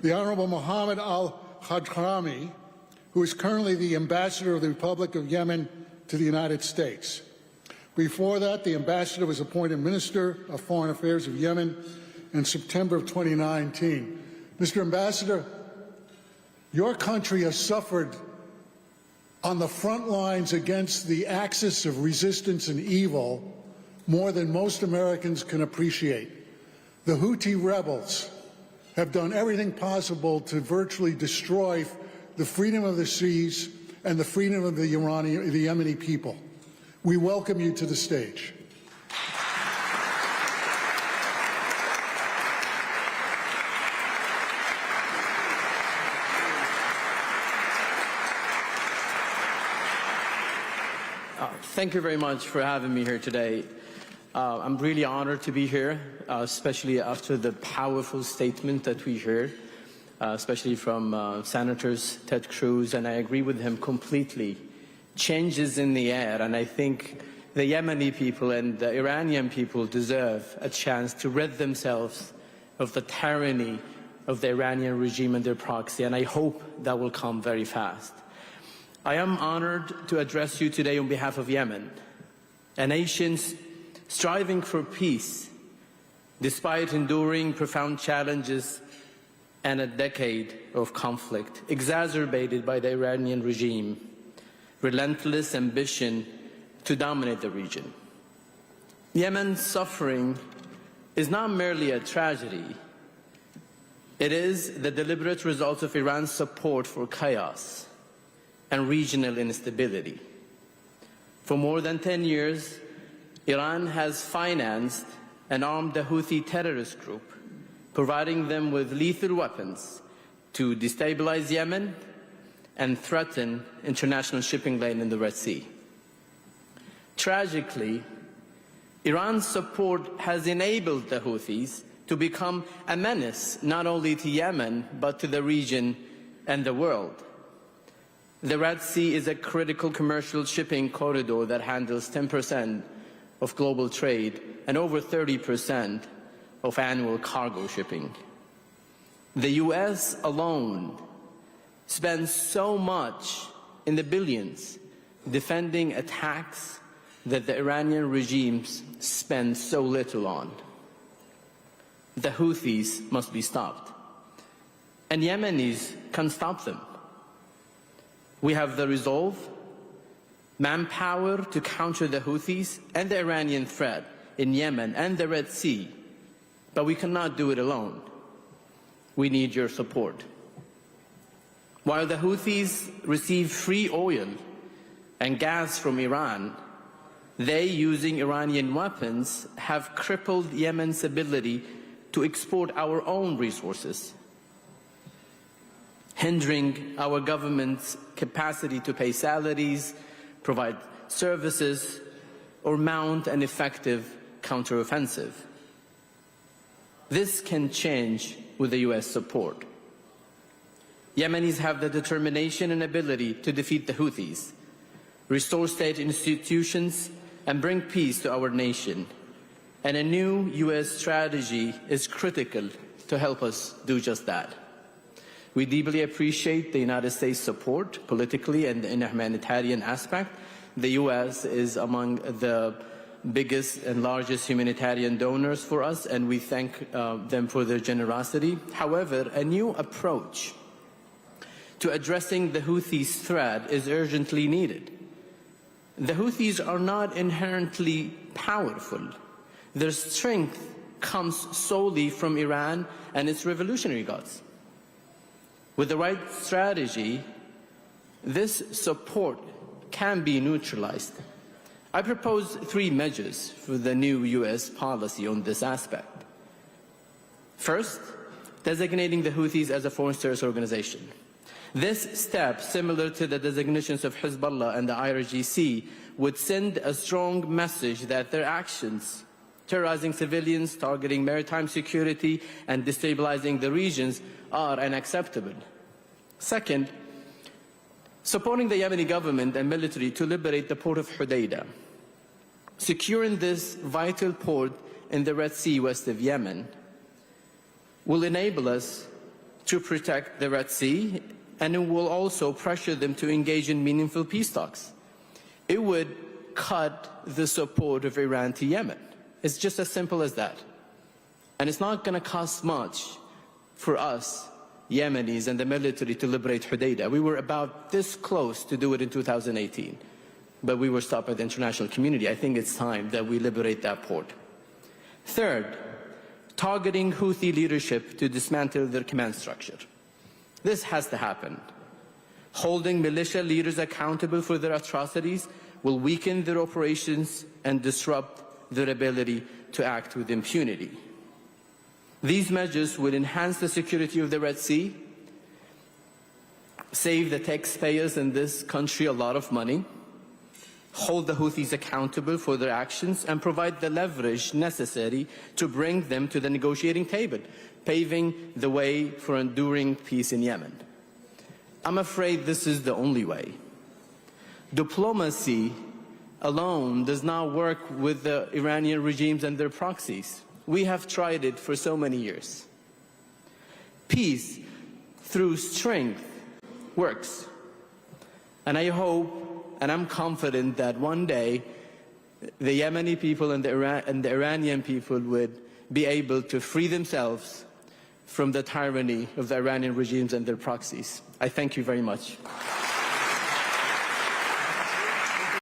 the Honorable Mohammed Al-Hadhrami, who is currently the Ambassador of the Republic of Yemen to the United States. Before that, the Ambassador was appointed Minister of Foreign Affairs of Yemen in September of 2019. Mr. Ambassador, your country has suffered on the front lines against the axis of resistance and evil more than most Americans can appreciate. The Houthi rebels have done everything possible to virtually destroy the freedom of the seas and the freedom of the Yemeni people. We welcome you to the stage. Thank you very much for having me here today. I'm really honored to be here, especially after the powerful statement that we heard, especially from Senators Ted Cruz, and I agree with him completely. Changes in the air, and I think the Yemeni people and the Iranian people deserve a chance to rid themselves of the tyranny of the Iranian regime and their proxy, and I hope that will come very fast. I am honored to address you today on behalf of Yemen, a nation striving for peace despite enduring profound challenges and a decade of conflict exacerbated by the Iranian regime, relentless ambition to dominate the region. Yemen's suffering is not merely a tragedy. It is the deliberate result of Iran's support for chaos and regional instability. For more than 10 years, Iran has financed and armed the Houthi terrorist group, providing them with lethal weapons to destabilize Yemen and threaten international shipping lane in the Red Sea. Tragically, Iran's support has enabled the Houthis to become a menace not only to Yemen, but to the region and the world. The Red Sea is a critical commercial shipping corridor that handles 10% of global trade and over 30% of annual cargo shipping. The U.S. alone spends so much in the billions defending attacks that the Iranian regimes spend so little on. The Houthis must be stopped, and Yemenis can stop them. We have the resolve, manpower to counter the Houthis and the Iranian threat in Yemen and the Red Sea, but we cannot do it alone. We need your support. While the Houthis receive free oil and gas from Iran, they, using Iranian weapons, have crippled Yemen's ability to export our own resources, hindering our government's capacity to pay salaries, provide services, or mount an effective counteroffensive. This can change with the U.S. support. Yemenis have the determination and ability to defeat the Houthis, restore state institutions, and bring peace to our nation. And a new U.S. strategy is critical to help us do just that. We deeply appreciate the United States support politically and in a humanitarian aspect. The U.S. is among the biggest and largest humanitarian donors for us, and we thank them for their generosity. However, a new approach to addressing the Houthis' threat is urgently needed. The Houthis are not inherently powerful. Their strength comes solely from Iran and its revolutionary guards. With the right strategy, this support can be neutralized. I propose 3 measures for the new U.S. policy on this aspect. First, designating the Houthis as a foreign terrorist organization. This step, similar to the designations of Hezbollah and the IRGC, would send a strong message that their actions, terrorizing civilians, targeting maritime security, and destabilizing the regions, are unacceptable. Second, supporting the Yemeni government and military to liberate the port of Hodeidah. Securing this vital port in the Red Sea west of Yemen will enable us to protect the Red Sea, and it will also pressure them to engage in meaningful peace talks. It would cut the support of Iran to Yemen. It's just as simple as that. And it's not going to cost much for us, Yemenis, and the military to liberate Hodeidah. We were about this close to do it in 2018, but we were stopped by the international community. I think it's time that we liberate that port. Third, targeting Houthi leadership to dismantle their command structure. This has to happen. Holding militia leaders accountable for their atrocities will weaken their operations and disrupt their ability to act with impunity. These measures will enhance the security of the Red Sea, save the taxpayers in this country a lot of money, hold the Houthis accountable for their actions, and provide the leverage necessary to bring them to the negotiating table, paving the way for enduring peace in Yemen. I'm afraid this is the only way. Diplomacy alone does not work with the Iranian regimes and their proxies. We have tried it for so many years. Peace through strength works. And I hope and I'm confident that one day the Yemeni people and the Iranian people would be able to free themselves from the tyranny of the Iranian regimes and their proxies. I thank you very much.